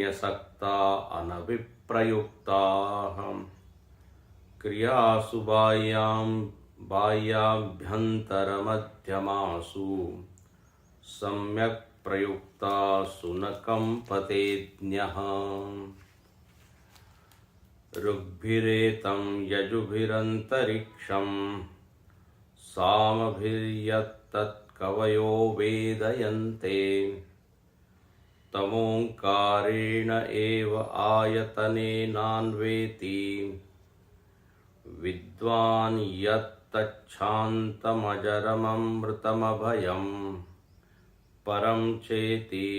अन्यसक्ता अनभिप्रयुक्ताः क्रियासु बाह्याभ्यन्तरमध्यमासु सम्यक् प्रयुक्तासु न कम्पतेऽन्यः। ऋग्भिरेतं यजुभिरन्तरिक्षं सामभिर्यत्तत्कवयो वेदयन्ते तमोङ्कारेण एव आयतनेनान्वेति विद्वान् यत्तच्छान्तमजरममृतमभयं परं चेति।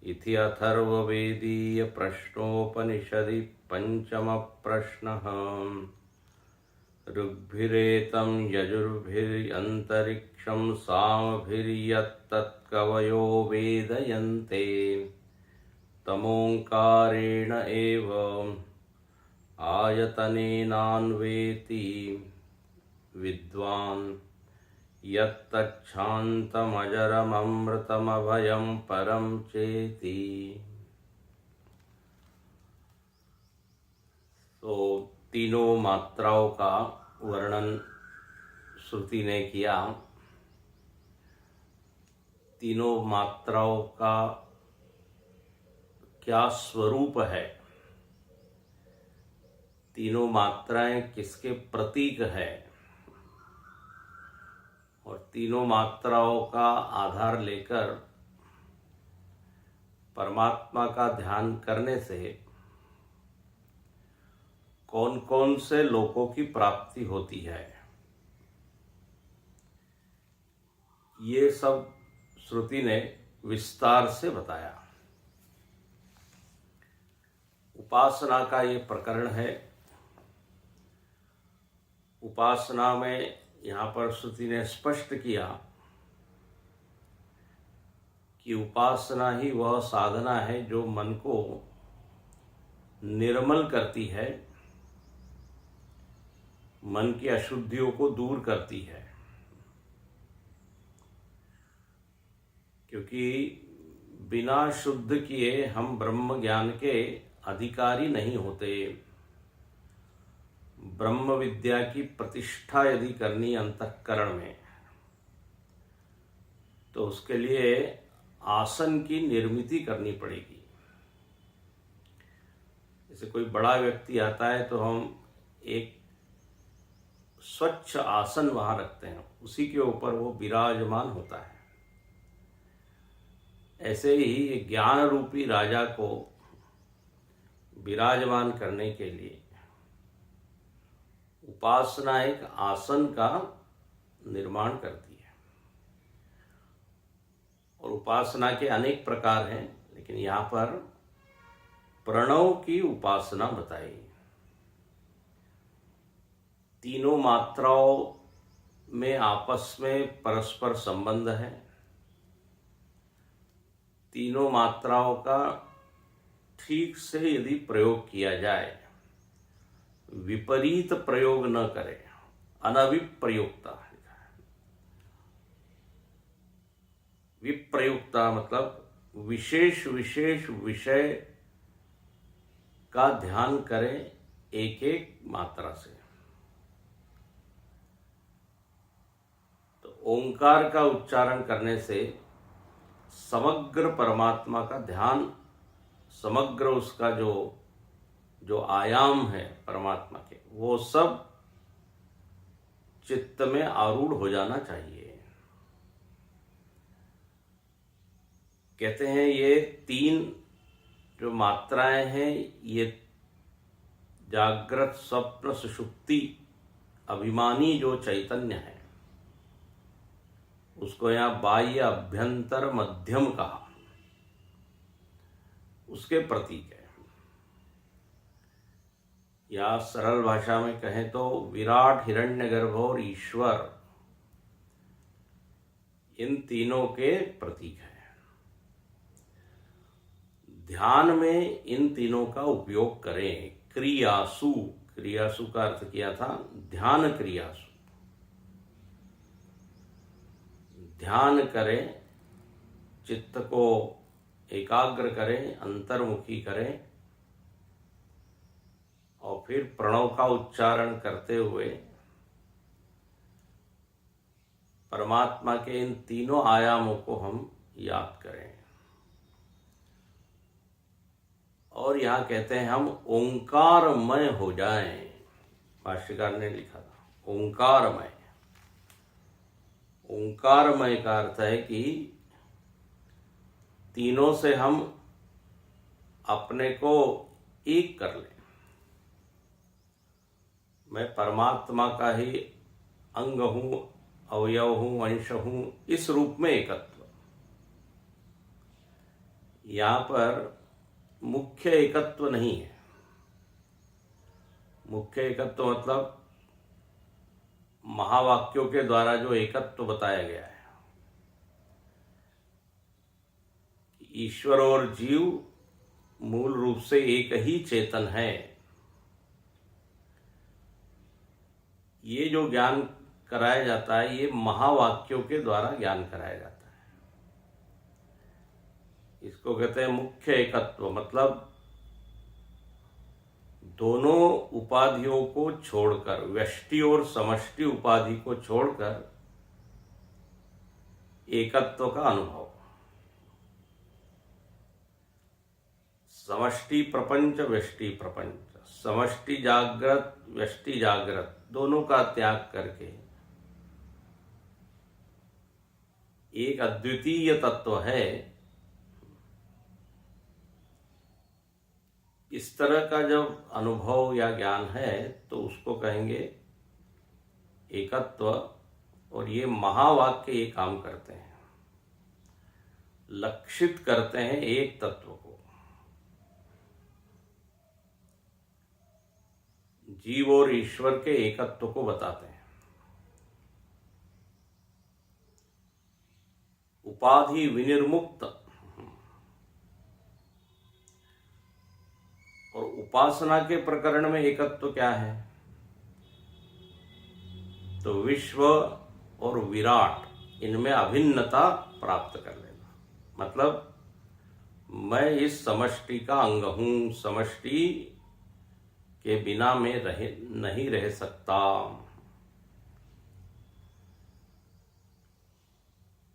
इति अथर्ववेदीय प्रश्नोपनिषदि पंचमः प्रश्नः। ऋग्भिरेतं यजुर्भिरन्तरिक्षं सामभिर्यत्तत्कवयो वेदयन्ते तमोङ्कारेण एव आयतनेनान्वेति विद्वान् यत्तच्छान्तमजरममृतमभयं परं चेति। तो तीनों मात्राओं का वर्णन श्रुति ने किया। तीनों मात्राओं का क्या स्वरूप है, तीनों मात्राएं किसके प्रतीक है, और तीनों मात्राओं का आधार लेकर परमात्मा का ध्यान करने से कौन कौन से लोकों की प्राप्ति होती है, ये सब श्रुति ने विस्तार से बताया। उपासना का ये प्रकरण है। उपासना में यहाँ पर श्रुति ने स्पष्ट किया कि उपासना ही वह साधना है जो मन को निर्मल करती है, मन की अशुद्धियों को दूर करती है। क्योंकि बिना शुद्ध किए हम ब्रह्म ज्ञान के अधिकारी नहीं होते। ब्रह्म विद्या की प्रतिष्ठा यदि करनी अंतःकरण में, तो उसके लिए आसन की निर्मिति करनी पड़ेगी। जैसे कोई बड़ा व्यक्ति आता है तो हम एक स्वच्छ आसन वहां रखते हैं, उसी के ऊपर वो विराजमान होता है। ऐसे ही ज्ञान रूपी राजा को विराजमान करने के लिए उपासना एक आसन का निर्माण करती है। और उपासना के अनेक प्रकार हैं, लेकिन यहाँ पर प्रणव की उपासना बताई। तीनों मात्राओं में आपस में परस्पर संबंध है। तीनों मात्राओं का ठीक से यदि प्रयोग किया जाए, विपरीत प्रयोग न करे, अनविप्रयुक्ता। विप्रयुक्ता मतलब विशेष विशेष विषय का ध्यान करें एक एक मात्रा से। तो ओंकार का उच्चारण करने से समग्र परमात्मा का ध्यान, समग्र उसका जो आयाम है परमात्मा के, वो सब चित्त में आरूढ़ हो जाना चाहिए। कहते हैं ये तीन जो मात्राएं हैं, ये जागृत स्वप्न सुषुप्ति अभिमानी जो चैतन्य है, उसको यहाँ बाह्य अभ्यंतर मध्यम कहा, उसके प्रतीक है। या सरल भाषा में कहें तो विराट, हिरण्यगर्भ और ईश्वर, इन तीनों के प्रतीक है। ध्यान में इन तीनों का उपयोग करें। क्रियासु, क्रियासु का अर्थ किया था ध्यान क्रियासु। ध्यान करें, चित्त को एकाग्र करें, अंतर्मुखी करें और फिर प्रणव का उच्चारण करते हुए परमात्मा के इन तीनों आयामों को हम याद करें। और यहाँ कहते हैं हम ओंकारमय हो जाएं। भाष्यकार ने लिखा था ओंकारमय। ओंकारमय का अर्थ है कि तीनों से हम अपने को एक कर लें। मैं परमात्मा का ही अंग हूं, अवयव हूं, अंश हूं, इस रूप में एकत्व। यहां पर मुख्य एकत्व नहीं है। मुख्य एकत्व मतलब महावाक्यों के द्वारा जो एकत्व बताया गया है, ईश्वर और जीव मूल रूप से एक ही चेतन है, ये जो ज्ञान कराया जाता है ये महावाक्यों के द्वारा ज्ञान कराया जाता है। इसको कहते हैं मुख्य एकत्व। मतलब दोनों उपाधियों को छोड़कर, व्यष्टि और समष्टि उपाधि को छोड़कर एकत्व का अनुभव। समष्टि प्रपंच, व्यष्टि प्रपंच, समष्टि जागृत, व्यष्टि जागृत, दोनों का त्याग करके एक अद्वितीय तत्व है। इस तरह का जब अनुभव या ज्ञान है तो उसको कहेंगे एकत्व। और ये महावाक्य ये काम करते हैं, लक्षित करते हैं एक तत्व को। जीव और ईश्वर के एकत्व को बताते हैं। उपाधि विनिर्मुक्त। और उपासना के प्रकरण में एकत्व क्या है? तो विश्व और विराट, इनमें अभिन्नता प्राप्त कर लेना। मतलब मैं इस समष्टि का अंग हूं, समष्टि के बिना मैं नहीं रह सकता।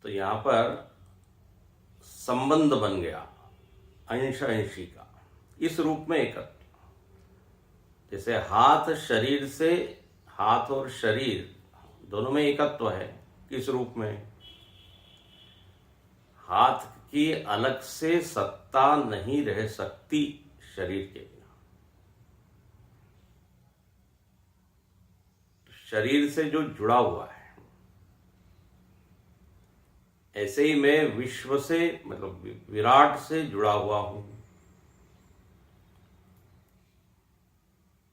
तो यहां पर संबंध बन गया अंश अंशी का, इस रूप में एकत्व। जैसे हाथ शरीर से, हाथ और शरीर दोनों में एकत्व है। किस रूप में? हाथ की अलग से सत्ता नहीं रह सकती शरीर के बिना। शरीर से जो जुड़ा हुआ है, ऐसे ही मैं विश्व से, मतलब विराट से जुड़ा हुआ हूं।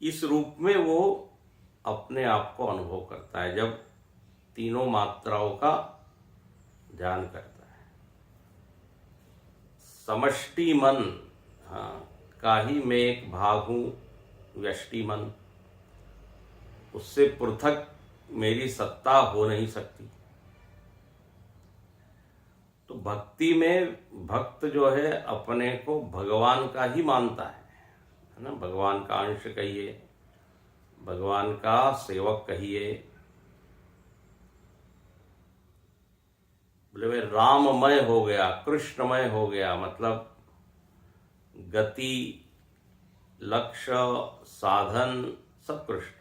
इस रूप में वो अपने आप को अनुभव करता है जब तीनों मात्राओं का ध्यान करता है। समष्टि मन, हाँ, का ही मैं एक भाग हूं, व्यष्टि मन, उससे पृथक मेरी सत्ता हो नहीं सकती। तो भक्ति में भक्त जो है अपने को भगवान का ही मानता है ना। भगवान का अंश कहिए, भगवान का सेवक कहिए। बोले वे राममय हो गया, कृष्णमय हो गया। मतलब गति, लक्ष्य, साधन सब कृष्ण।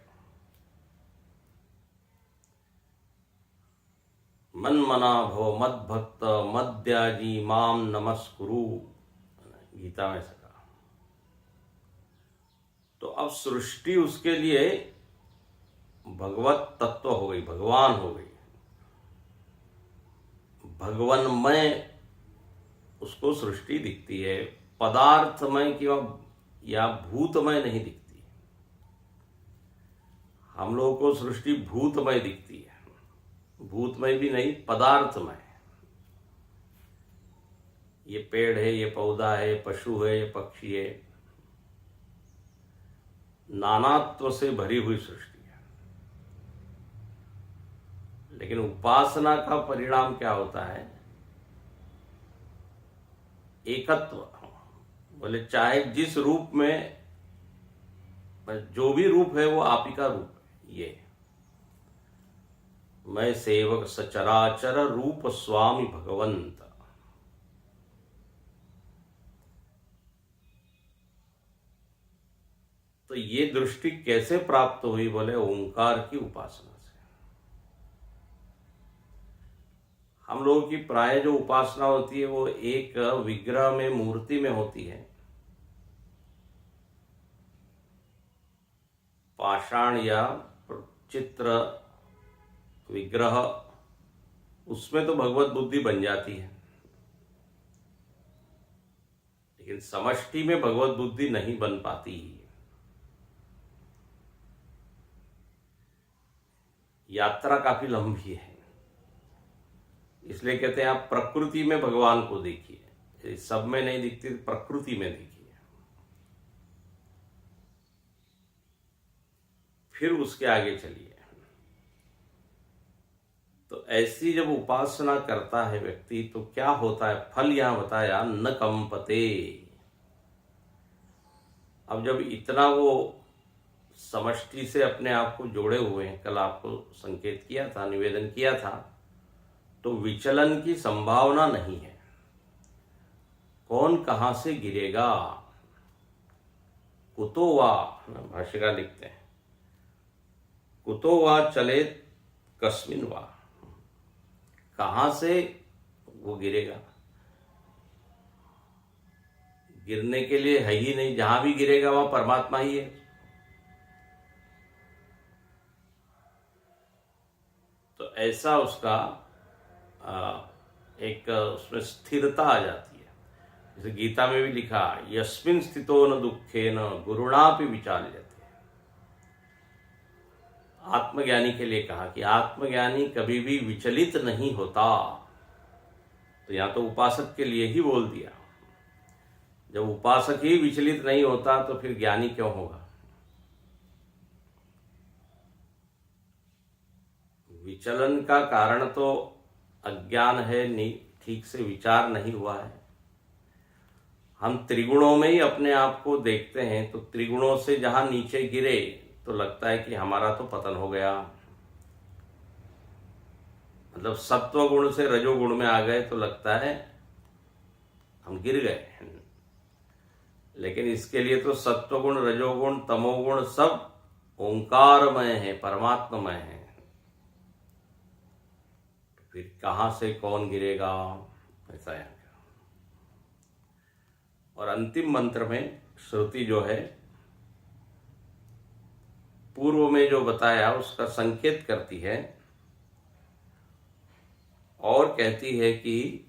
मन मना भव मद भक्त मद्याजी माम नमस्कुरु, गीता में से कहा। तो अब सृष्टि उसके लिए भगवत तत्व हो गई, भगवान हो गई, भगवनमय उसको सृष्टि दिखती है। पदार्थमय या भूतमय नहीं दिखती। हम लोगों को सृष्टि भूतमय दिखती है। भूतमय भी नहीं, पदार्थमय। ये पेड़ है, ये पौधा है, पशु है, ये पक्षी है, नानात्व से भरी हुई सृष्टि है। लेकिन उपासना का परिणाम क्या होता है? एकत्व, बोले चाहे जिस रूप में, जो भी रूप है वो आप ही का रूप है। ये मैं सेवक सचराचर रूप स्वामी भगवंत। तो ये दृष्टि कैसे प्राप्त हुई? बोले ओंकार की उपासना से। हम लोगों की प्राय जो उपासना होती है वो एक विग्रह में, मूर्ति में होती है। पाषाण या चित्र विग्रह, उसमें तो भगवत बुद्धि बन जाती है, लेकिन समष्टि में भगवत बुद्धि नहीं बन पाती। यात्रा काफी लंबी है, इसलिए कहते हैं आप प्रकृति में भगवान को देखिए। सब में नहीं दिखती, प्रकृति में देखिए, फिर उसके आगे चलिए। तो ऐसी जब उपासना करता है व्यक्ति तो क्या होता है? फल यहां बताया, न कंपते। अब जब इतना वो समष्टि से अपने आप को जोड़े हुए हैं, कल आपको संकेत किया था, निवेदन किया था, तो विचलन की संभावना नहीं है। कौन कहां से गिरेगा? कुतो वा, भाष्यकार लिखते हैं, कुतो वा चले कस्मिन वा, कहां से वो गिरेगा? गिरने के लिए है ही नहीं, जहां भी गिरेगा वहां परमात्मा ही है। तो ऐसा उसका एक उसमें स्थिरता आ जाती है। जैसे गीता में भी लिखा, यस्मिन् स्थितो न दुखेन गुरुणापि विचाल्यते। आत्मज्ञानी के लिए कहा कि आत्मज्ञानी कभी भी विचलित नहीं होता। तो यहां तो उपासक के लिए ही बोल दिया। जब उपासक ही विचलित नहीं होता तो फिर ज्ञानी क्यों होगा? विचलन का कारण तो अज्ञान है, ठीक से विचार नहीं हुआ है। हम त्रिगुणों में ही अपने आप को देखते हैं, तो त्रिगुणों से जहां नीचे गिरे तो लगता है कि हमारा तो पतन हो गया। मतलब सत्व गुण से रजोगुण में आ गए तो लगता है हम गिर गए। लेकिन इसके लिए तो सत्वगुण, रजोगुण, तमोगुण सब ओंकारमय है, परमात्ममय है। तो फिर कहां से कौन गिरेगा? ऐसा है। और अंतिम मंत्र में श्रुति जो है, पूर्व में जो बताया उसका संकेत करती है और कहती है कि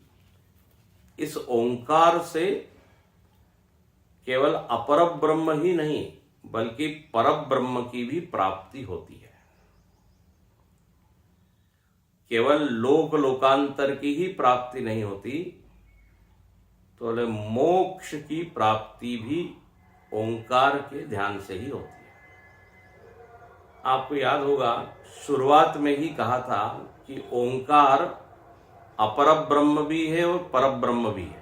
इस ओंकार से केवल अपर ब्रह्म ही नहीं बल्कि पर ब्रह्म की भी प्राप्ति होती है। केवल लोक लोकांतर की ही प्राप्ति नहीं होती, तो मोक्ष की प्राप्ति भी ओंकार के ध्यान से ही होती है। आपको याद होगा शुरुआत में ही कहा था कि ओंकार अपर ब्रह्म भी है और पर ब्रह्म भी है।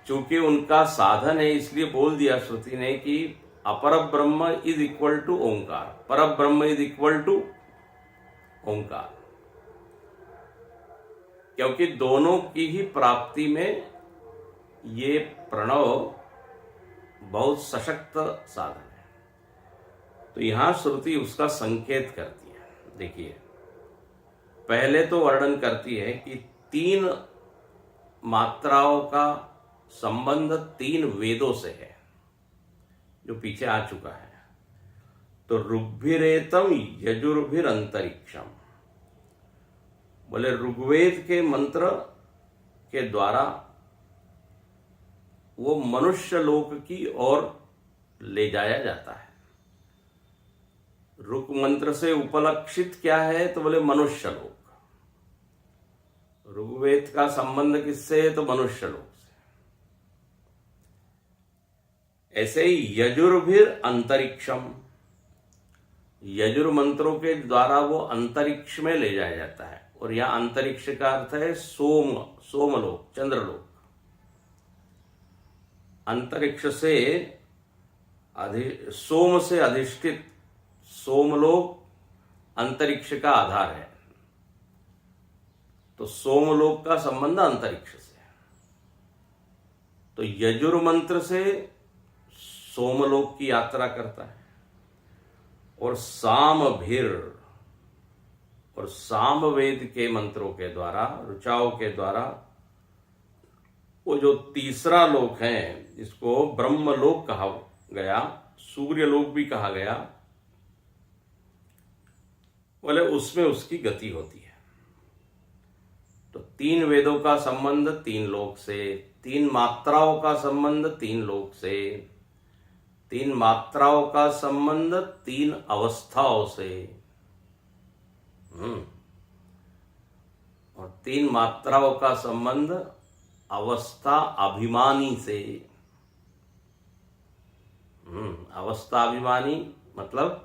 चूंकि उनका साधन है इसलिए बोल दिया श्रुति ने कि अपर ब्रह्म इज इक्वल टू ओंकार, पर ब्रह्म इज इक्वल टू ओंकार, क्योंकि दोनों की ही प्राप्ति में ये प्रणव बहुत सशक्त साधन है। तो यहां श्रुति उसका संकेत करती है। देखिए, पहले तो वर्णन करती है कि 3 मात्राओं का संबंध 3 वेदों से है, जो पीछे आ चुका है। तो ऋग्भिरेतम यजुर्भिर अंतरिक्षम, बोले ऋग्वेद के मंत्र के द्वारा वो मनुष्य लोक की ओर ले जाया जाता है। ऋग मंत्र से उपलक्षित क्या है? तो बोले मनुष्य लोक। ऋग्वेद का संबंध किससे है? तो मनुष्य लोक से। ऐसे ही यजुर्भिर अंतरिक्षम, यजुर मंत्रों के द्वारा वो अंतरिक्ष में ले जाया जाता है। और यहाँ अंतरिक्ष का अर्थ है सोमलोक, चंद्रलोक। अंतरिक्ष से सोम से अधिष्ठित सोमलोक अंतरिक्ष का आधार है, तो सोमलोक का संबंध अंतरिक्ष से। तो यजुर्मंत्र से सोमलोक की यात्रा करता है, और सामवेद के मंत्रों के द्वारा, ऋचाओं के द्वारा वो जो तीसरा लोक है जिसको ब्रह्मलोक कहा गया, सूर्यलोक भी कहा गया, बोले उसमें उसकी गति होती है। तो 3 वेदों का संबंध 3 लोक से, 3 मात्राओं का संबंध 3 लोक से, 3 मात्राओं का संबंध 3 अवस्थाओं से, और 3 मात्राओं का संबंध अवस्था अभिमानी से। अवस्था अभिमानी मतलब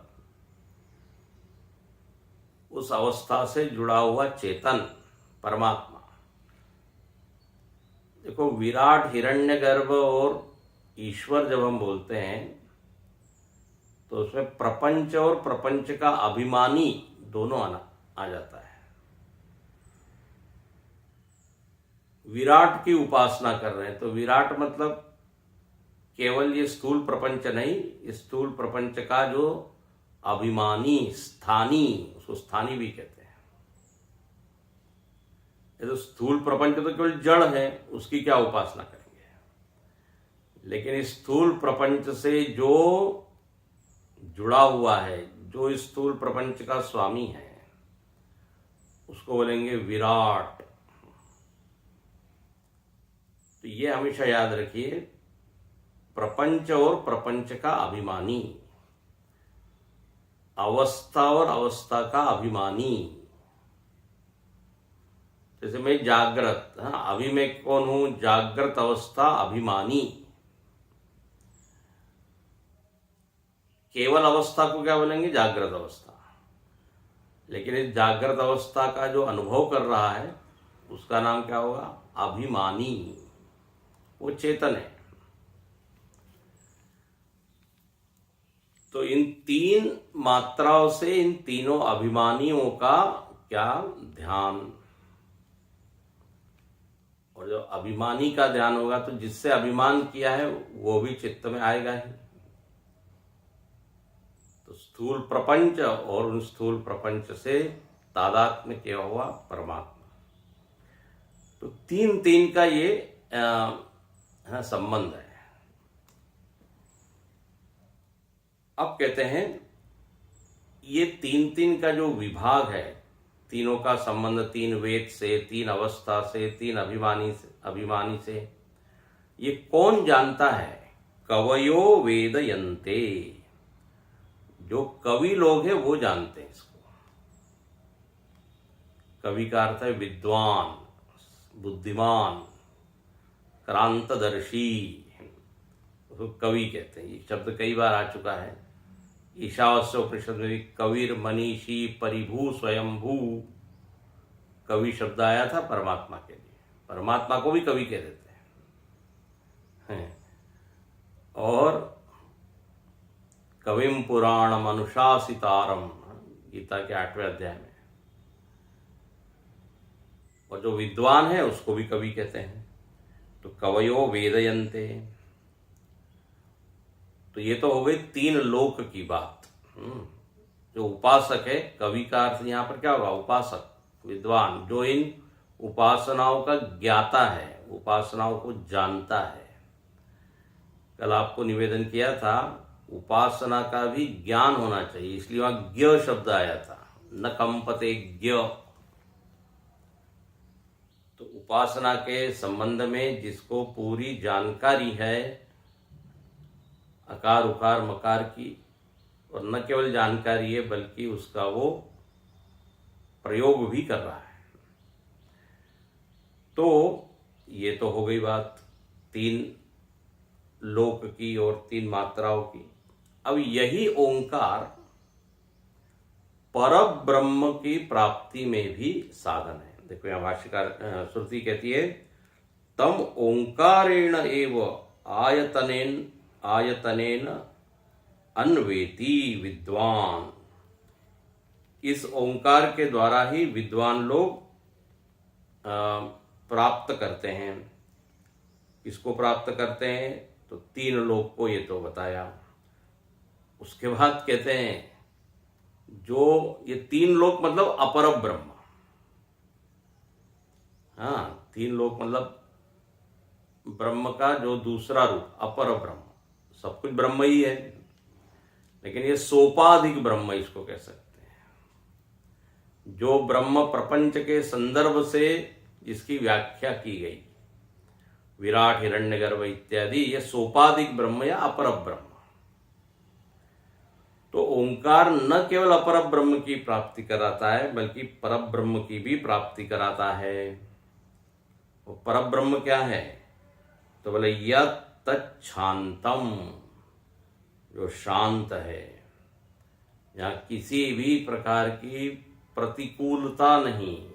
उस अवस्था से जुड़ा हुआ चेतन परमात्मा। देखो, विराट, हिरण्यगर्भ और ईश्वर जब हम बोलते हैं तो उसमें प्रपंच और प्रपंच का अभिमानी दोनों आ जाता है। विराट की उपासना कर रहे हैं तो विराट मतलब केवल ये स्थूल प्रपंच नहीं, इस स्थूल प्रपंच का जो अभिमानी, स्थानी, उसको स्थानी भी कहते हैं। ये तो स्थूल प्रपंच तो केवल जड़ है, उसकी क्या उपासना करेंगे, लेकिन इस स्थूल प्रपंच से जो जुड़ा हुआ है, जो इस स्थूल प्रपंच का स्वामी है, उसको बोलेंगे विराट। तो ये हमेशा याद रखिए, प्रपंच और प्रपंच का अभिमानी, अवस्था और अवस्था का अभिमानी। जैसे मैं जागृत, अभी मैं कौन हूं, जागृत अवस्था अभिमानी। केवल अवस्था को क्या बोलेंगे, जागृत अवस्था। लेकिन इस जागृत अवस्था का जो अनुभव कर रहा है उसका नाम क्या होगा, अभिमानी। वो चेतन है। तो इन 3 मात्राओं से इन तीनों अभिमानियों का क्या ध्यान, और जो अभिमानी का ध्यान होगा तो जिससे अभिमान किया है वो भी चित्त में आएगा ही। तो स्थूल प्रपंच और उन स्थूल प्रपंच से तादात्म्य किया हुआ परमात्मा। तो 3 का ये संबंध है। अब कहते हैं ये 3 का जो विभाग है, तीनों का संबंध 3 वेद से, 3 अवस्था से, 3 अभिमानी से, ये कौन जानता है, कवयो वेदयन्ते। जो कवि लोग हैं वो जानते हैं इसको। कवि का अर्थ है विद्वान, बुद्धिमान, क्रांतदर्शी, उसको कवि कहते हैं। ये शब्द कई बार आ चुका है। ईशावास्य उपनिषद में भी कविर मनीषी परिभू स्वयंभू, कवि शब्द आया था परमात्मा के लिए। परमात्मा को भी कवि कह देते हैं। और कविम पुराणम अनुशासितारम, गीता के 8वें अध्याय में। और जो विद्वान है उसको भी कवि कहते हैं। तो कवयो वेदयन्ते, तो ये तो हो गई 3 लोक की बात। जो उपासक है, कवि का अर्थ यहां पर क्या होगा, उपासक, विद्वान, जो इन उपासनाओं का ज्ञाता है, उपासनाओं को जानता है। कल आपको निवेदन किया था, उपासना का भी ज्ञान होना चाहिए, इसलिए वहां ज्ञ शब्द आया था, न कंपते ज्ञ। तो उपासना के संबंध में जिसको पूरी जानकारी है अकार उकार मकार की, और न केवल जानकारी है बल्कि उसका वो प्रयोग भी कर रहा है, तो ये तो हो गई बात 3 लोक की और 3 मात्राओं की। अब यही ओंकार पर ब्रह्म की प्राप्ति में भी साधन है। देखो यहाँ भाष्यकार श्रुति कहती है तम ओंकारेण एव आयतनेन अन्वेति विद्वान। इस ओंकार के द्वारा ही विद्वान लोग प्राप्त करते हैं। किसको प्राप्त करते हैं? तो तीन लोक को, ये तो बताया। उसके बाद कहते हैं जो ये तीन लोक मतलब अपर ब्रह्म। हाँ, तीन लोक मतलब ब्रह्म का जो दूसरा रूप अपर ब्रह्म। सब कुछ ब्रह्म ही है, लेकिन ये सोपाधिक ब्रह्म इसको कह सकते हैं। जो ब्रह्म प्रपंच के संदर्भ से जिसकी व्याख्या की गई, विराट, हिरण्यगर्भ इत्यादि, ये सोपाधिक ब्रह्म या अपर ब्रह्म। तो ओंकार न केवल अपर ब्रह्म की प्राप्ति कराता है, बल्कि परब्रह्म की भी प्राप्ति कराता है। वो परब्रह्म क्या है? तो बोले यत्तच्छांतम, जो शांत है, जहाँ किसी भी प्रकार की प्रतिकूलता नहीं,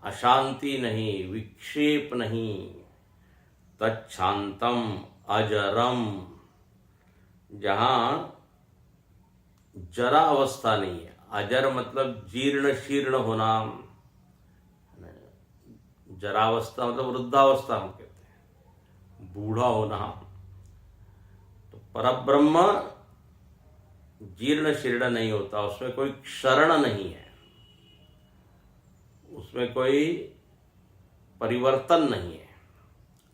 अशांति नहीं, विक्षेप नहीं। तच्छांतम अजरम, जहाँ जरा अवस्था नहीं है। अजर मतलब जीर्ण शीर्ण होना, जरावस्था मतलब वृद्धावस्था हम कहते हैं, बूढ़ा होना। तो परब्रह्म जीर्ण शीर्ण नहीं होता, उसमें कोई क्षरण नहीं है, उसमें कोई परिवर्तन नहीं है।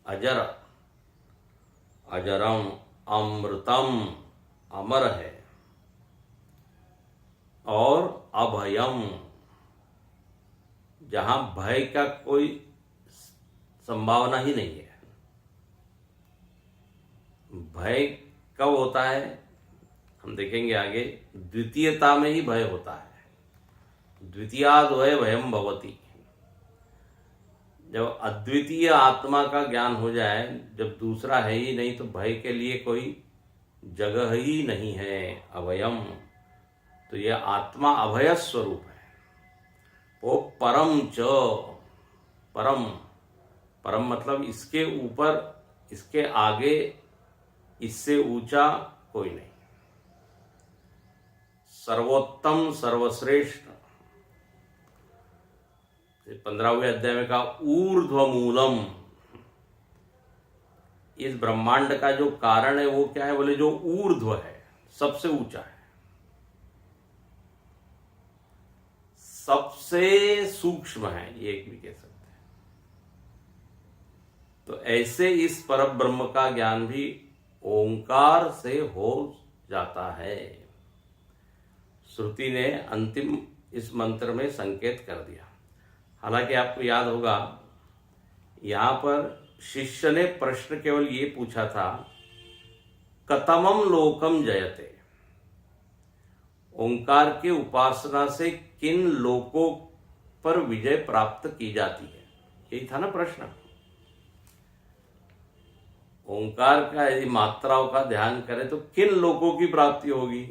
अजर, अजरम, अमृतम, अमर है। और अभयम, जहां भय का कोई संभावना ही नहीं है। भय कब होता है हम देखेंगे आगे। द्वितीयता में ही भय होता है। द्वितीयाद् वै भयम भवति। जब अद्वितीय आत्मा का ज्ञान हो जाए, जब दूसरा है ही नहीं, तो भय के लिए कोई जगह ही नहीं है। अभयम, तो यह आत्मा अभय स्वरूप है। वो परम च, परम, परम मतलब इसके ऊपर, इसके आगे, इससे ऊंचा कोई नहीं। सर्वोत्तम, सर्वश्रेष्ठ। 15वें अध्याय में कहा ऊर्ध्वमूलम। इस ब्रह्मांड का जो कारण है वो क्या है? बोले जो ऊर्ध्व है, सबसे ऊंचा है, सबसे सूक्ष्म है, ये एक भी कह सकते हैं। तो ऐसे इस परब्रह्म का ज्ञान भी ओंकार से हो जाता है। श्रुति ने अंतिम इस मंत्र में संकेत कर दिया। हालांकि आपको याद होगा, यहां पर शिष्य ने प्रश्न केवल ये पूछा था, कतमम लोकम जयते, ओंकार की उपासना से किन लोकों पर विजय प्राप्त की जाती है? यही था ना प्रश्न। ओंकार का यदि मात्राओं का ध्यान करें तो किन लोकों की प्राप्ति होगी?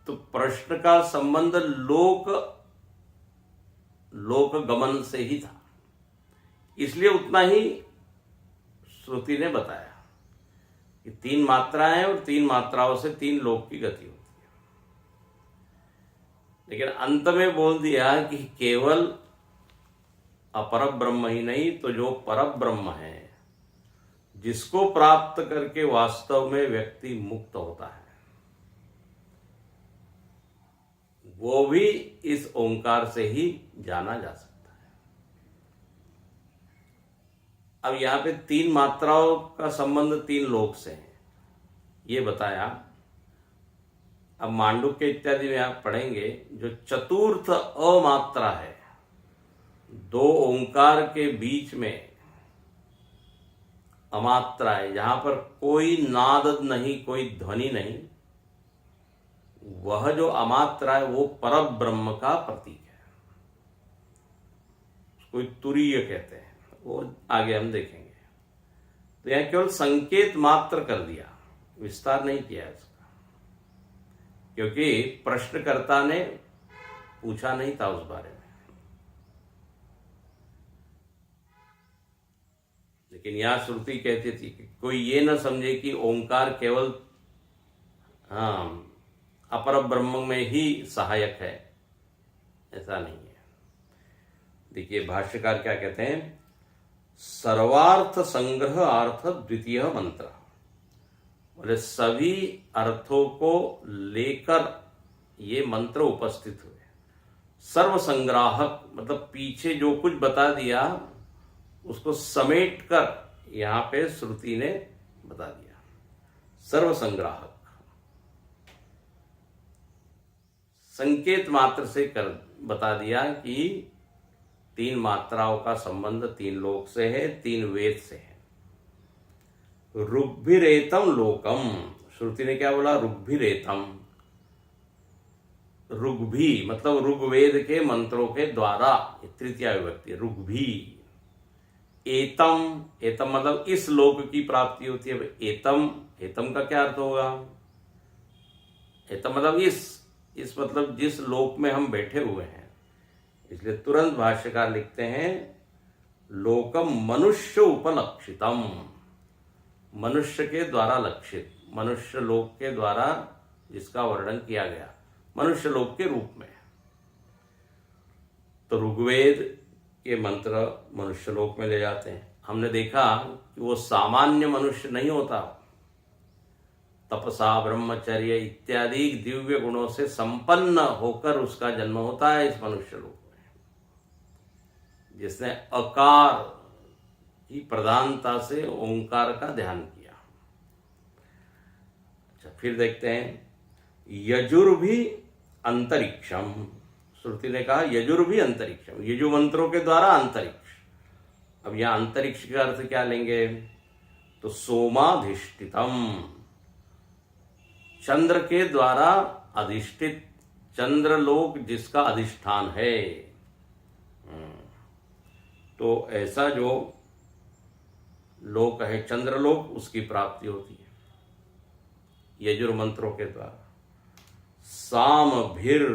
तो प्रश्न का संबंध लोक गमन से ही था। इसलिए उतना ही श्रुति ने बताया कि 3 मात्राएं हैं और 3 मात्राओं से 3 लोक की गति होती है। लेकिन अंत में बोल दिया कि केवल अपर ब्रह्म ही नहीं, तो जो पर ब्रह्म है, जिसको प्राप्त करके वास्तव में व्यक्ति मुक्त होता है, वो भी इस ओंकार से ही जाना जा सकता है। अब यहां पे 3 मात्राओं का संबंध 3 लोक से है, ये बताया। अब मांडुक्य इत्यादि में आप पढ़ेंगे, जो चतुर्थ अमात्रा है, 2 ओंकार के बीच में अमात्रा है, जहां पर कोई नाद नहीं, कोई ध्वनि नहीं, वह जो अमात्रा है वो परब्रह्म का प्रतीक है। उसको तुरीय कहते हैं, वो आगे हम देखेंगे। तो यहां केवल संकेत मात्र कर दिया, विस्तार नहीं किया इसका। क्योंकि प्रश्नकर्ता ने पूछा नहीं था उस बारे में। लेकिन यहां श्रुति कहती थी कि कोई ये न समझे कि ओंकार केवल अपर ब्रह्म में ही सहायक है, ऐसा नहीं है। देखिए भाष्यकार क्या कहते हैं, सर्वार्थ संग्रह अर्थ द्वितीय मंत्र, बोले सभी अर्थों को लेकर ये मंत्र उपस्थित हुए। सर्व संग्राहक मतलब पीछे जो कुछ बता दिया उसको समेट कर यहां पे श्रुति ने बता दिया। सर्व संग्राहक संकेत मात्र से कर बता दिया कि 3 मात्राओं का संबंध 3 लोक से है, 3 वेद से है। ऋग्भिरेतम लोकम, श्रुति ने क्या बोला, ऋग्भिरेतम। ऋग्भि मतलब ऋग्वेद के मंत्रों के द्वारा, तृतीया विभक्ति ऋग्भि। एतम, एतम मतलब इस लोक की प्राप्ति होती है। एतम, एतम का क्या अर्थ होगा, एतम मतलब इस मतलब जिस लोक में हम बैठे हुए हैं। इसलिए तुरंत भाष्यकार लिखते हैं लोकम मनुष्य उपलक्षितम, मनुष्य के द्वारा लक्षित, मनुष्य लोक के द्वारा जिसका वर्णन किया गया, मनुष्य लोक के रूप में। तो ऋग्वेद के मंत्र मनुष्य लोक में ले जाते हैं। हमने देखा कि वो सामान्य मनुष्य नहीं होता, तपसा ब्रह्मचर्य इत्यादि दिव्य गुणों से संपन्न होकर उसका जन्म होता है इस मनुष्य लोक में, जिसने अकार की प्रधानता से ओंकार का ध्यान किया। अच्छा, फिर देखते हैं यजुर्भि अंतरिक्षम, श्रुति ने कहा यजुर्भि अंतरिक्षम, यजु मंत्रों के द्वारा अंतरिक्ष। अब यहां अंतरिक्ष का अर्थ क्या लेंगे, तो सोमाधिष्ठितम, चंद्र के द्वारा अधिष्ठित, चंद्रलोक जिसका अधिष्ठान है। तो ऐसा जो लोक है चंद्रलोक, उसकी प्राप्ति होती है यजुर मंत्रों के द्वारा। सामभिर,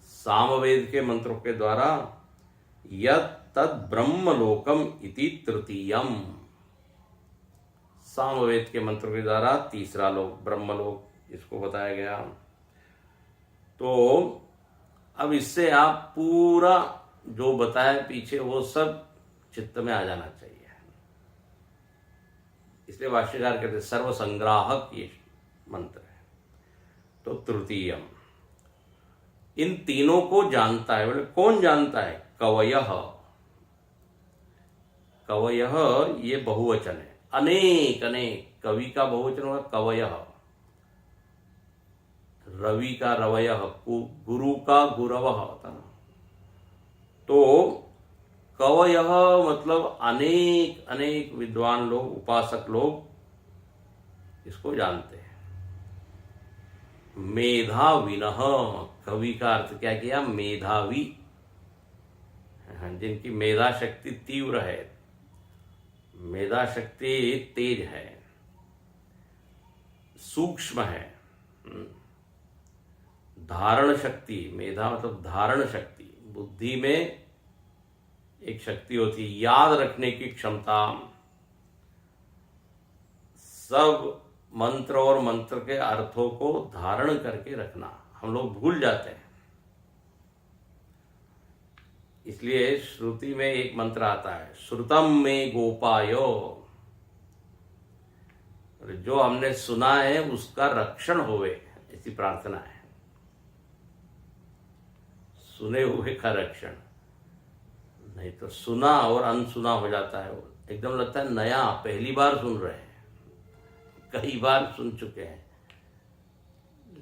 सामवेद के मंत्रों के द्वारा यत् तद ब्रह्मलोकम इति तृतीयम, सामवेद के मंत्रों के द्वारा तीसरा लोक ब्रह्मलोक इसको बताया गया। तो अब इससे आप पूरा जो बताया पीछे वो सब चित्त में आ जाना चाहिए। इसलिए भाष्यकार कहते सर्व संग्राहक ये मंत्र है। तो तृतीयम, इन तीनों को जानता है, बोले कौन जानता है, कवयः, कवयः ये बहुवचन है, अनेक अनेक, कवि का बहुवचन होगा कवयः, रवि का रवयः, गुरु का गुरवः होता ना। तो कवयः मतलब अनेक अनेक विद्वान लोग, उपासक लोग इसको जानते हैं। मेधाविनः, कवि का अर्थ क्या किया, मेधावी, जिनकी मेधा शक्ति तीव्र है, मेधा शक्ति तेज है, सूक्ष्म है। धारण शक्ति, मेधा मतलब धारण शक्ति, बुद्धि में एक शक्ति होती है, याद रखने की क्षमता। सब मंत्र और मंत्र के अर्थों को धारण करके रखना हम लोग भूल जाते हैं। इसलिए श्रुति में एक मंत्र आता है, श्रुतम में गोपायो, जो हमने सुना है उसका रक्षण होवे, ऐसी प्रार्थना है। सुने हुए का रक्षण, नहीं तो सुना और अनसुना हो जाता है, एकदम लगता है नया, पहली बार सुन रहे हैं, कई बार सुन चुके हैं,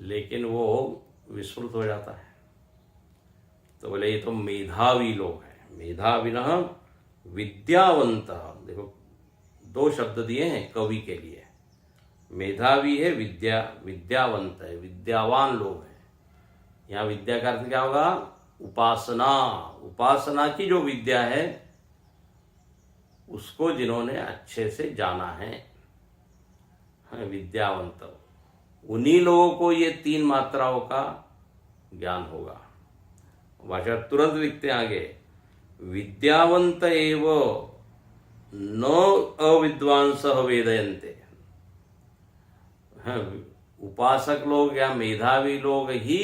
लेकिन वो विस्मृत हो जाता है। तो बोले ये तो मेधावी लोग हैं। मेधाविनः विद्यावंत, देखो 2 शब्द दिए हैं कवि के लिए, मेधावी है, विद्यावंत है, विद्यावान लोग हैं। यहाँ विद्या का अर्थ क्या होगा, उपासना, उपासना की जो विद्या है उसको जिन्होंने अच्छे से जाना है, विद्यावंत। उन्हीं लोगों को ये 3 मात्राओं का ज्ञान होगा। भाषा तुरंत लिखते हैं आगे, विद्यावंत एव न अविद्वांस वेदयन्ते। उपासक लोग या मेधावी लोग ही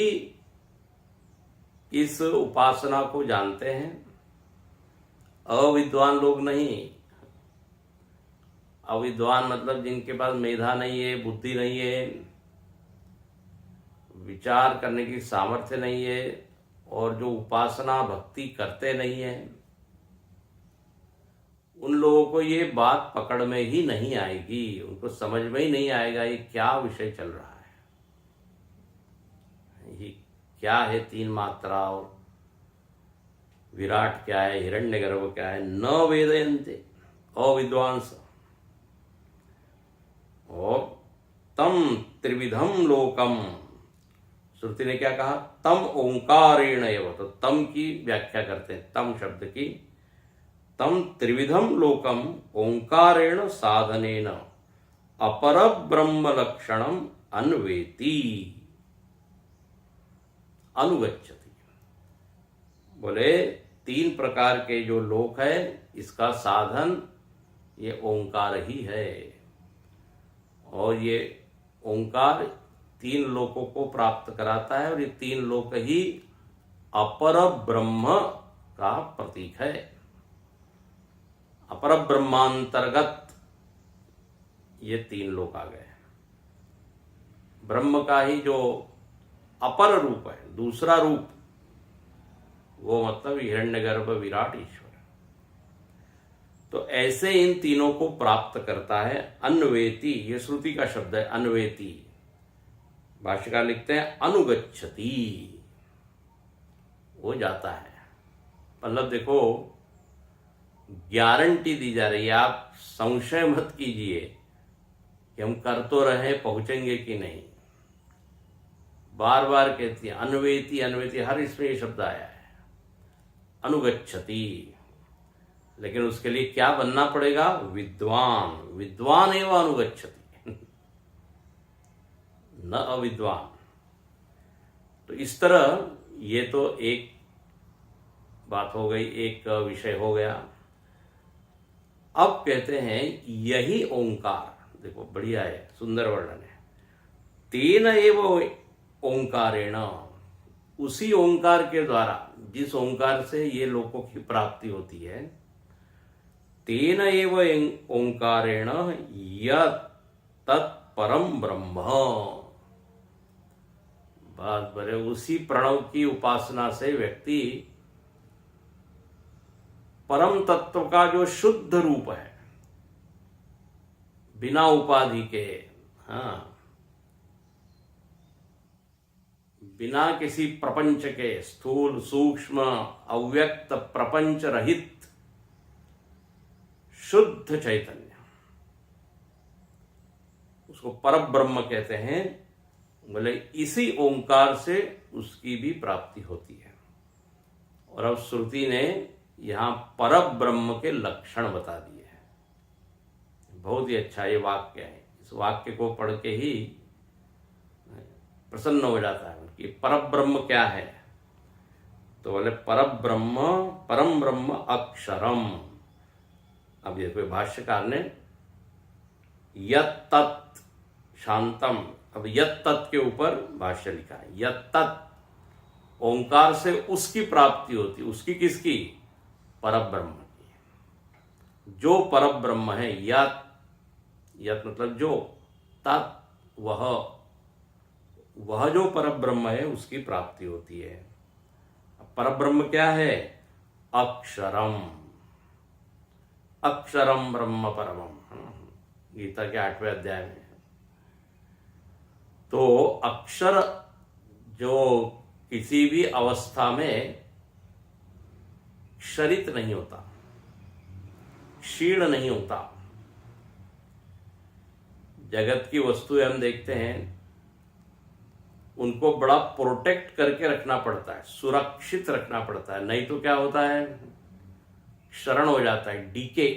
इस उपासना को जानते हैं, अविद्वान लोग नहीं। अविद्वान मतलब जिनके पास मेधा नहीं है, बुद्धि नहीं है, विचार करने की सामर्थ्य नहीं है, और जो उपासना भक्ति करते नहीं है, उन लोगों को ये बात पकड़ में ही नहीं आएगी, उनको समझ में ही नहीं आएगा ये क्या विषय चल रहा है, ये क्या है 3 मात्रा, और विराट क्या है, हिरण्यगर्भ क्या है। न वेदयन्ते, अविद्वांस। और तम त्रिविधम लोकम, श्रुति ने क्या कहा, तम ओंकारेण एव। तो तम की व्याख्या करते हैं, तम शब्द की, तम त्रिविधम लोकम ओंकारेण साधनेन अपर ब्रह्म लक्षणम अन्वेति अनुगच्छति। बोले 3 प्रकार के जो लोक है, इसका साधन ये ओंकार ही है, और ये ओंकार 3 लोकों को प्राप्त कराता है, और ये 3 लोक ही अपर ब्रह्म का प्रतीक है। अपर ब्रह्मांतर्गत ये 3 लोक आ गए। ब्रह्म का ही जो अपर रूप है, दूसरा रूप, वो मतलब हिरण्यगर्भ विराट ईश्वर। तो ऐसे इन तीनों को प्राप्त करता है। अन्वेति, ये श्रुति का शब्द है, अन्वेति। भाष्यकार लिखते हैं अनुगच्छति, वो जाता है। मतलब देखो, गारंटी दी जा रही है, आप संशय मत कीजिए कि हम कर तो रहे, पहुंचेंगे कि नहीं। बार बार कहती है अन्वेति अन्वेति, हर इसमें ये शब्द आया है, अनुगच्छति। लेकिन उसके लिए क्या बनना पड़ेगा, विद्वान। विद्वान एवं अनुगच्छति, न अविद्वान। तो इस तरह ये तो एक बात हो गई, एक विषय हो गया। अब कहते हैं यही ओंकार, देखो बढ़िया है, सुंदर वर्णन है। तेन एव ओंकारेण, उसी ओंकार के द्वारा, जिस ओंकार से ये लोकों की प्राप्ति होती है, तेन एव ओंकारेण यत् तत्परम ब्रह्म। बात बड़े, उसी प्रणव की उपासना से व्यक्ति परम तत्व का जो शुद्ध रूप है, बिना उपाधि के, हाँ, बिना किसी प्रपंच के, स्थूल सूक्ष्म अव्यक्त प्रपंच रहित शुद्ध चैतन्य, उसको परब्रह्म कहते हैं। बोले इसी ओंकार से उसकी भी प्राप्ति होती है। और अब श्रुति ने यहां परब्रह्म के लक्षण बता दिए हैं। बहुत ही अच्छा ये वाक्य है। इस वाक्य को पढ़ के ही प्रसन्न हो जाता है कि परब्रह्म क्या है। तो बोले परब्रह्म, परम ब्रह्म अक्षरम। अब देखो भाष्यकार ने यत् तत् शांतम, अब यत् तत् के ऊपर भाष्य लिखा है। यत् तत् ओंकार से उसकी प्राप्ति होती, उसकी किसकी, परब्रह्म की। जो परब्रह्म है, यत्, यत् मतलब जो, तत् वह जो परब्रह्म है उसकी प्राप्ति होती है। परब्रह्म क्या है, अक्षरम, अक्षरम ब्रह्म परमम, गीता के 8वें अध्याय में। तो अक्षर जो किसी भी अवस्था में क्षरित नहीं होता, क्षीण नहीं होता। जगत की वस्तुएं हम देखते हैं, उनको बड़ा प्रोटेक्ट करके रखना पड़ता है, सुरक्षित रखना पड़ता है, नहीं तो क्या होता है, क्षरण हो जाता है, डीके,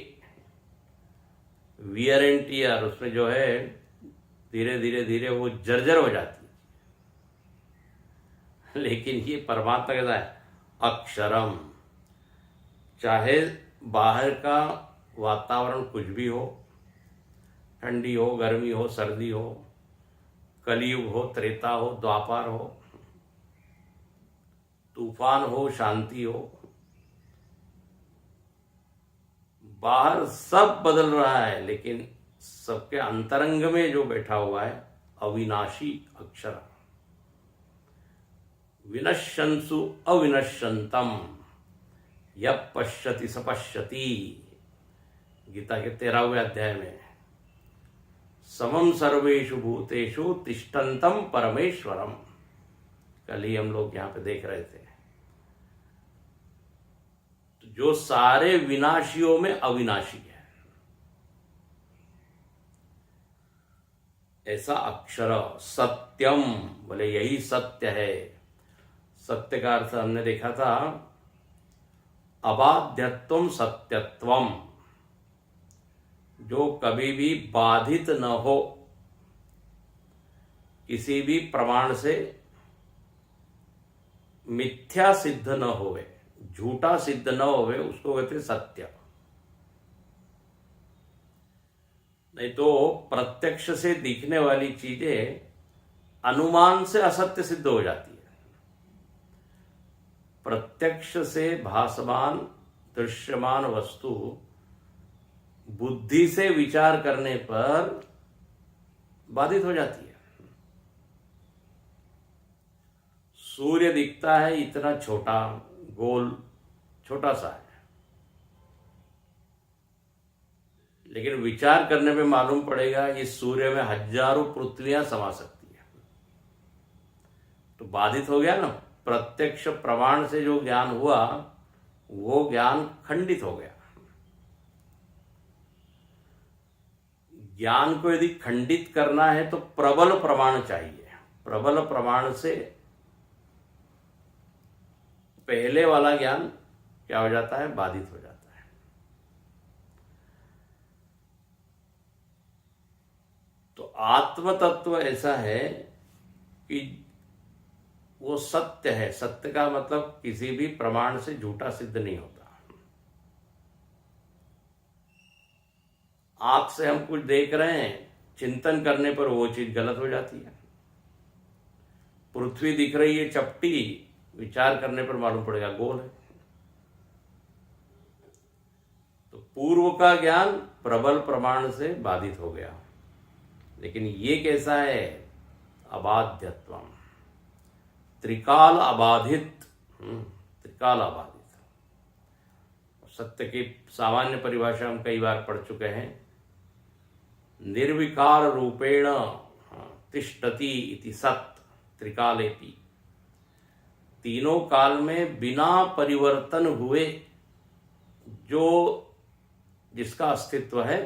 वियर एंड टीयर, उसमें जो है धीरे धीरे धीरे वो जर्जर हो जाती है। लेकिन ये परमात्मा कहता है अक्षरम, चाहे बाहर का वातावरण कुछ भी हो, ठंडी हो, गर्मी हो, सर्दी हो, कलयुग हो, त्रेता हो, द्वापर हो, तूफान हो, शांति हो, बाहर सब बदल रहा है, लेकिन सबके अंतरंग में जो बैठा हुआ है अविनाशी अक्षर, विनश्यंसु अविनश्यंतम यः पश्यति स पश्यति, गीता के 13वें अध्याय में, समम सर्वेषु भूतेषु तिष्ठन्तम परमेश्वरम, कल ही हम लोग यहाँ पे देख रहे थे। तो जो सारे विनाशियों में अविनाशी है, ऐसा अक्षर सत्यम, बोले यही सत्य है। सत्य का अर्थ हमने देखा था अबाध्यत्वम सत्यत्वम, जो कभी भी बाधित न हो, किसी भी प्रमाण से मिथ्या सिद्ध न होवे, झूठा सिद्ध न होवे, उसको कहते सत्य। नहीं तो प्रत्यक्ष से दिखने वाली चीजें अनुमान से असत्य सिद्ध हो जाती है। प्रत्यक्ष से भासमान दृश्यमान वस्तु बुद्धि से विचार करने पर बाधित हो जाती है। सूर्य दिखता है इतना छोटा, गोल, छोटा सा है, लेकिन विचार करने पे मालूम पड़ेगा इस सूर्य में हजारों पृथ्वियां समा सकती है, तो बाधित हो गया ना। प्रत्यक्ष प्रमाण से जो ज्ञान हुआ वो ज्ञान खंडित हो गया। ज्ञान को यदि खंडित करना है तो प्रबल प्रमाण चाहिए। प्रबल प्रमाण से पहले वाला ज्ञान क्या हो जाता है, बाधित हो जाता है। तो आत्म तत्व ऐसा है कि वो सत्य है। सत्य का मतलब किसी भी प्रमाण से झूठा सिद्ध नहीं होता। आंख से हम कुछ देख रहे हैं, चिंतन करने पर वो चीज गलत हो जाती है। पृथ्वी दिख रही है चपटी, विचार करने पर मालूम पड़ेगा गोल है। तो पूर्व का ज्ञान प्रबल प्रमाण से बाधित हो गया, लेकिन ये कैसा है, अबाध्यत्वम, त्रिकाल अबाधित। त्रिकाल अबाधित सत्य की सामान्य परिभाषा हम कई बार पढ़ चुके हैं। निर्विकार रूपेण तिष्ठति इति सत् त्रिकालेपि, तीनों काल में बिना परिवर्तन हुए जो जिसका अस्तित्व है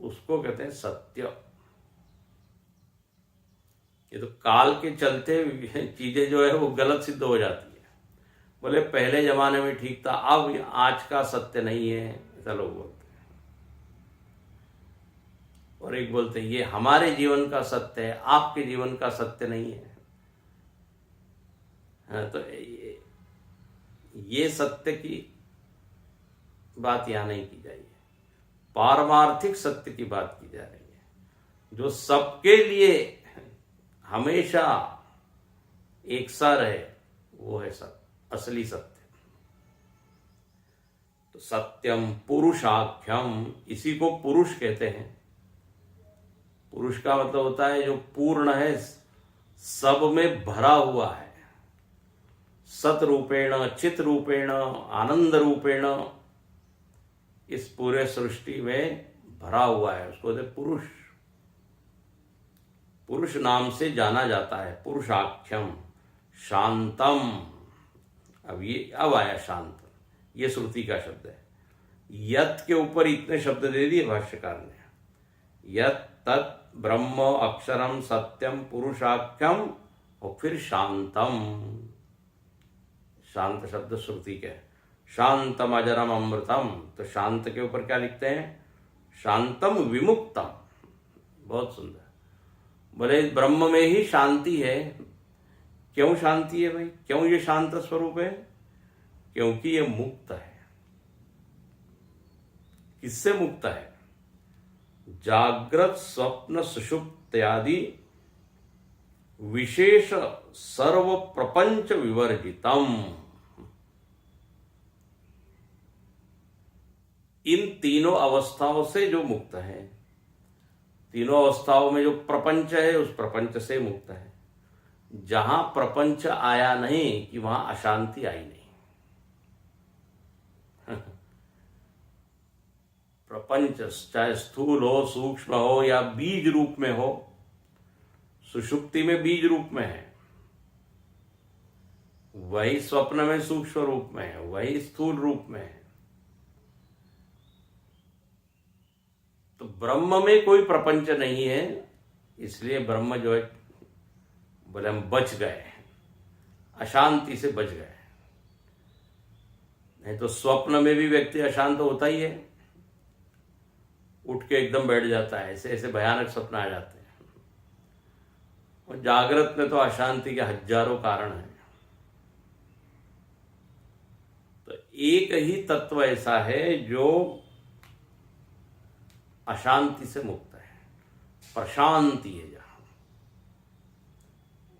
उसको कहते हैं सत्य। ये तो काल के चलते चीजें जो है वो गलत सिद्ध हो जाती है। बोले पहले जमाने में ठीक था, अब आज का सत्य नहीं है, ऐसा लोग बोलते हैं। और एक बोलते हैं ये हमारे जीवन का सत्य है, आपके जीवन का सत्य नहीं है। हाँ, तो ये सत्य की बात यहां नहीं की जाएगी, पारमार्थिक सत्य की बात की जा रही है, जो सबके लिए हमेशा एक सा रहे, वो है सत्य, असली सत्य। तो सत्यम पुरुषाख्यम, इसी को पुरुष कहते हैं। पुरुष का मतलब होता है जो पूर्ण है, सब में भरा हुआ है, सत रूपेण, चित रूपेण, आनंद रूपेण, इस पूरे सृष्टि में भरा हुआ है, उसको कहते पुरुष। पुरुष नाम से जाना जाता है, पुरुषाख्यम। शांतम, अब आया शांत, ये श्रुति का शब्द है। यत के ऊपर इतने शब्द दे दिए भाष्यकार ने, यत तत् ब्रह्म अक्षरम सत्यम पुरुषाख्यम, और फिर शांतम। शांत शब्द श्रुति के, शांतम अजरम अमृतम, तो शांत के ऊपर क्या लिखते हैं, शांतम विमुक्तम। बहुत सुंदर। बोले ब्रह्म में ही शांति है। क्यों शांति है भाई, क्यों ये शांत स्वरूप है? क्योंकि ये मुक्त है। किससे मुक्त है? जागृत स्वप्न सुषुप्त आदि विशेष सर्व प्रपंच विवर्जितम। इन तीनों अवस्थाओं से जो मुक्त है, तीनों अवस्थाओं में जो प्रपंच है उस प्रपंच से मुक्त है। जहां प्रपंच आया नहीं कि वहां अशांति आई नहीं। प्रपंच चाहे स्थूल हो, सूक्ष्म हो या बीज रूप में हो, सुषुप्ति में बीज रूप में है, वही स्वप्न में सूक्ष्म रूप में है, वही स्थूल रूप में है। तो ब्रह्म में कोई प्रपंच नहीं है, इसलिए ब्रह्म जो है बोले हम बच गए, अशांति से बच गए। नहीं तो स्वप्न में भी व्यक्ति अशांत होता ही है, उठ के एकदम बैठ जाता है, ऐसे ऐसे भयानक सपना आ जाते हैं। और जागृत में तो अशांति के हजारों कारण हैं। तो एक ही तत्व ऐसा है जो अशांति से मुक्त है, प्रशांति है जहां,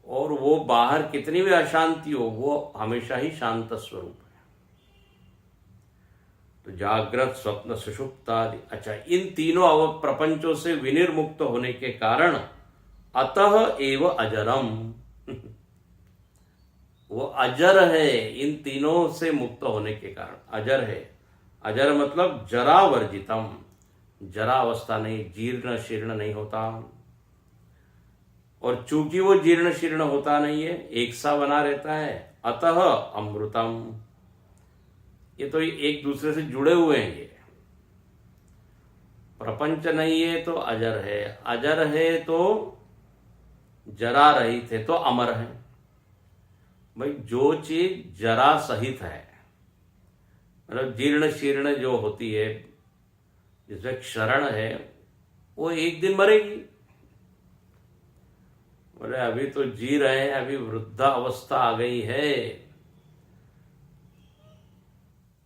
और वो बाहर कितनी भी अशांति हो वो हमेशा ही शांत स्वरूप है। तो जागृत स्वप्न सुषुप्त आदि, अच्छा, इन तीनों प्रपंचों से विनिर्मुक्त होने के कारण अतः एव अजरम, वो अजर है। इन तीनों से मुक्त होने के कारण अजर है। अजर मतलब जरा वर्जितम, जरा अवस्था नहीं, जीर्ण शीर्ण नहीं होता। और चूंकि वो जीर्ण शीर्ण होता नहीं है, एक सा बना रहता है, अतः अमृतम, ये तो एक दूसरे से जुड़े हुए हैं। ये प्रपंच नहीं है तो अजर है, अजर है तो जरा रहित है तो अमर है। भाई जो चीज जरा सहित है, मतलब जीर्ण शीर्ण जो होती है, जिसमें क्षरण है, वो एक दिन मरेगी। बोले अभी तो जी रहे हैं, अभी वृद्धा अवस्था आ गई है।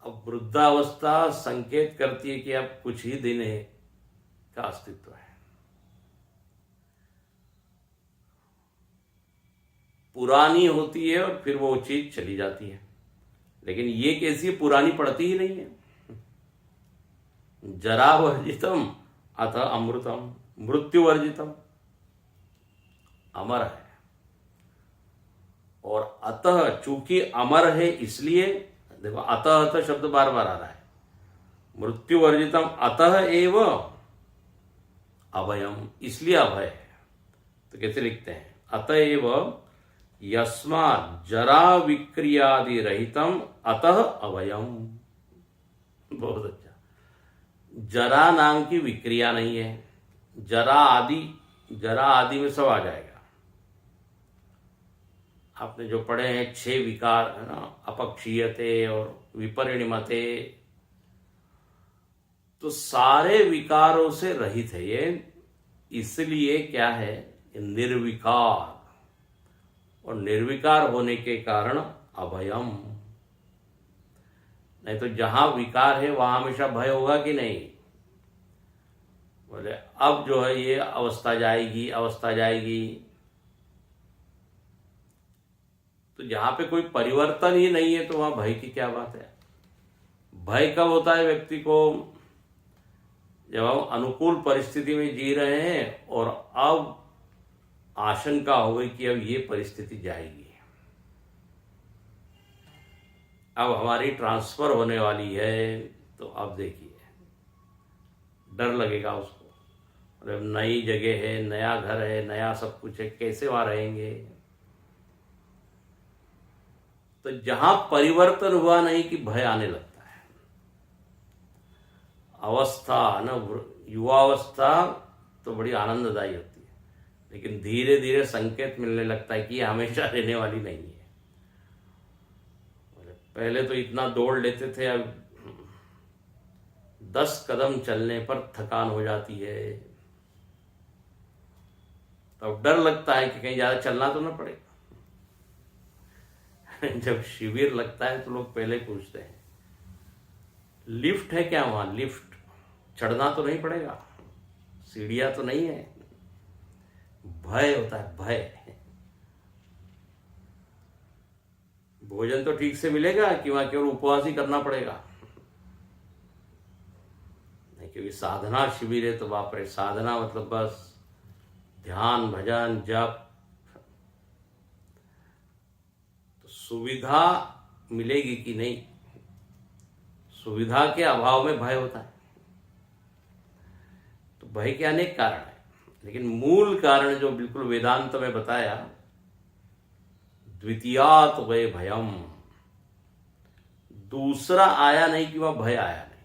अब वृद्धावस्था संकेत करती है कि अब कुछ ही दिन है का अस्तित्व है। पुरानी होती है और फिर वो चीज चली जाती है, लेकिन ये कैसी पुरानी पड़ती ही नहीं है। जरा वर्जितम अतः अमृतम, मृत्यु वर्जितम, अमर है। और अतः चूंकि अमर है इसलिए, देखो अतः अतः शब्द बार बार आ रहा है, मृत्यु वर्जितम अतः एव अभयम, इसलिए अभय है। तो कैसे लिखते हैं? अतएव यस्मात् जरा विक्रियादि रहितम अतः अभयम। बहुत अच्छा, जरा नाम की विक्रिया नहीं है। जरा आदि में सब आ जाएगा। आपने जो पढ़े हैं 6 विकार है ना, अपक्षीयते और विपरिणमते, तो सारे विकारों से रहित है ये। इसलिए क्या है? निर्विकार, और निर्विकार होने के कारण अभयम। नहीं तो जहां विकार है वहां हमेशा भय होगा कि नहीं? बोले अब जो है ये अवस्था जाएगी, तो जहां पे कोई परिवर्तन ही नहीं है तो वहां भय की क्या बात है? भय कब होता है व्यक्ति को? जब हम अनुकूल परिस्थिति में जी रहे हैं और अब आशंका हो गई कि अब ये परिस्थिति जाएगी, अब हमारी ट्रांसफर होने वाली है, तो अब देखिए डर लगेगा उसको। मतलब नई जगह है, नया घर है, नया सब कुछ है, कैसे वहां रहेंगे? तो जहां परिवर्तन हुआ नहीं कि भय आने लगता है। अवस्था न, युवावस्था तो बड़ी आनंददायी होती है, लेकिन धीरे धीरे संकेत मिलने लगता है कि ये हमेशा रहने वाली नहीं है। पहले तो इतना दौड़ लेते थे, अब 10 कदम चलने पर थकान हो जाती है। तो अब डर लगता है कि कहीं ज़्यादा चलना तो ना पड़े। जब शिविर लगता है तो लोग पहले पूछते हैं लिफ्ट है क्या वहाँ, लिफ्ट चढ़ना तो नहीं पड़ेगा, सीढ़ियाँ तो नहीं है। भय होता है, भय। भोजन तो ठीक से मिलेगा कि वहाँ केवल उपवास ही करना पड़ेगा? नहीं, क्योंकि साधना शिविर है तो बाप रे, साधना मतलब बस ध्यान, भजन, जप। तो सुविधा मिलेगी कि नहीं, सुविधा के अभाव में भय होता है। तो भय के अनेक कारण है, लेकिन मूल कारण जो बिल्कुल वेदांत में बताया, द्वितीयात वै भयम, दूसरा आया नहीं कि वह भय आया नहीं।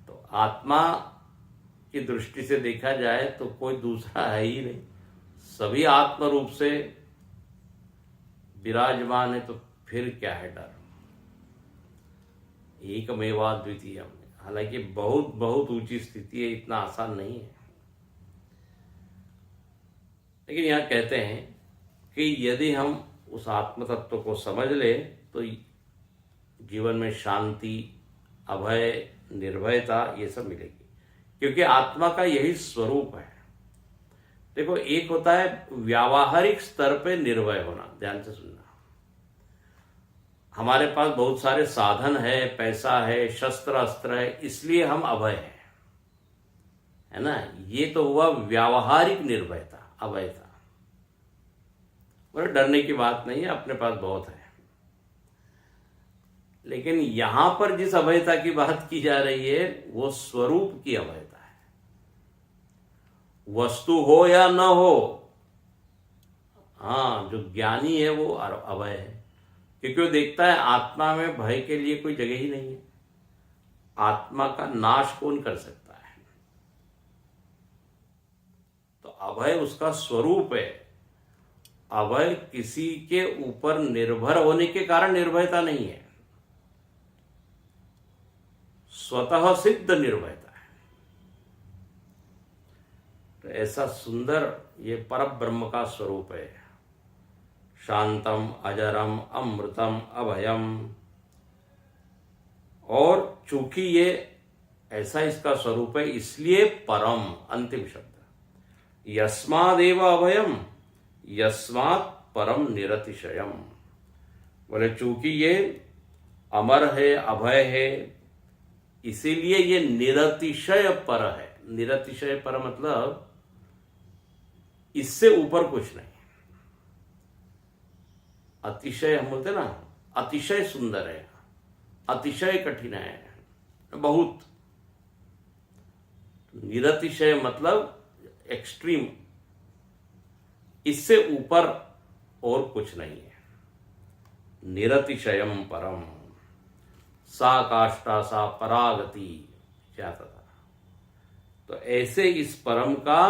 तो आत्मा की दृष्टि से देखा जाए तो कोई दूसरा है ही नहीं, सभी आत्म रूप से विराजमान है, तो फिर क्या है डर? एकमेवा द्वितीयम। हालांकि बहुत बहुत ऊंची स्थिति है, इतना आसान नहीं है, लेकिन यहां कहते हैं कि यदि हम उस आत्म तत्व को समझ ले तो जीवन में शांति, अभय, निर्भयता ये सब मिलेगी, क्योंकि आत्मा का यही स्वरूप है। देखो, एक होता है व्यावहारिक स्तर पे निर्भय होना, ध्यान से सुनना। हमारे पास बहुत सारे साधन है, पैसा है, शस्त्र अस्त्र है, इसलिए हम अभय हैं, है ना? ये तो हुआ व्यावहारिक निर्भयता, अभयता। और डरने की बात नहीं है, अपने पास बहुत है। लेकिन यहां पर जिस अभयता की बात की जा रही है वो स्वरूप की अभयता है। वस्तु हो या न हो, हाँ, जो ज्ञानी है वो अभय है, क्योंकि वो देखता है आत्मा में भय के लिए कोई जगह ही नहीं है। आत्मा का नाश कौन कर सकता है? तो अभय उसका स्वरूप है। अभय किसी के ऊपर निर्भर होने के कारण निर्भयता नहीं है, स्वतः सिद्ध निर्भयता है। तो ऐसा सुंदर ये परब्रह्म का स्वरूप है, शांतम, अजरम, अमृतम, अभयम। और चूंकि ये ऐसा इसका स्वरूप है, इसलिए परम, अंतिम शब्द, यस्मादेव अभयम यस्मात् परम निरतिशयम। बोले चूंकि ये अमर है, अभय है, इसीलिए ये निरतिशय पर है। निरतिशय पर मतलब इससे ऊपर कुछ नहीं। अतिशय हम बोलते ना, अतिशय सुंदर है, अतिशय कठिन है, बहुत। निरतिशय मतलब एक्सट्रीम, इससे ऊपर और कुछ नहीं है। निरतिशयम परम, सा काष्ठा सा परागति जाता। तो ऐसे इस परम का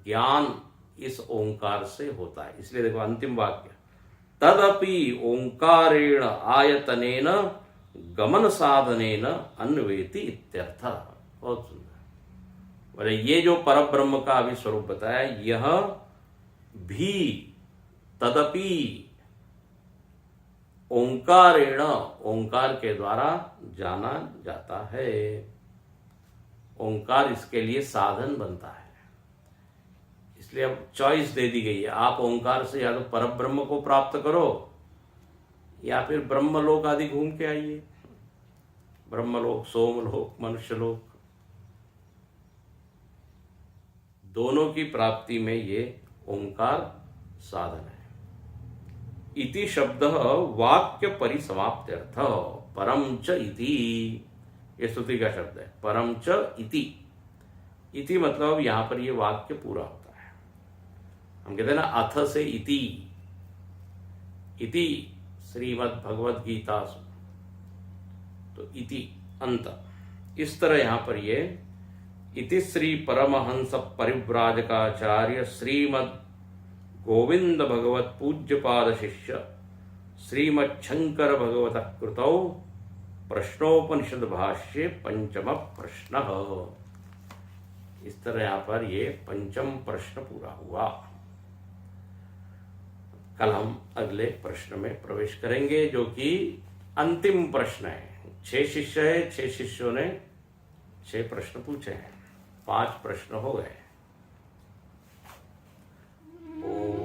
ज्ञान इस ओंकार से होता है। इसलिए देखो अंतिम वाक्य, तदपि ओंकारेण आयतनेन गमन साधनेन अन्वेति इत्यर्थ। बहुत सुंदर। बोले ये जो परब्रह्म का अभी स्वरूप बताया, यह भी तदपि ओंकारेण, ओंकार के द्वारा जाना जाता है। ओंकार इसके लिए साधन बनता है। इसलिए अब चॉइस दे दी गई है, आप ओंकार से या तो परब्रह्म को प्राप्त करो या फिर ब्रह्मलोक आदि घूम के आइए। ब्रह्मलोक, सोमलोक, मनुष्यलोक, दोनों की प्राप्ति में ये ओंकार साधन है। इति शब्द वाक्य परिसमाप्त्यर्थ, परम च इति, ये स्तुति का शब्द है। परम च इति, इति मतलब यहां पर ये वाक्य पूरा होता है। हम कहते हैं ना अथ से इति, इति श्रीमद् भगवद गीता, तो इति अंत। इस तरह यहां पर ये इति श्री परमहंस परिव्राजकाचार्य श्रीमद् गोविंद भगवत पूज्यपाद शिष्य श्रीमच्छंकर भगवत कृतौ प्रश्नोपनिषद भाष्ये पंचम प्रश्न। इस तरह यहाँ पर ये पंचम प्रश्न पूरा हुआ। कल हम अगले प्रश्न में प्रवेश करेंगे जो कि अंतिम प्रश्न है। 6 शिष्य है, 6 शिष्यों ने 6 प्रश्न पूछे हैं, 5 प्रश्न हो गए। ओम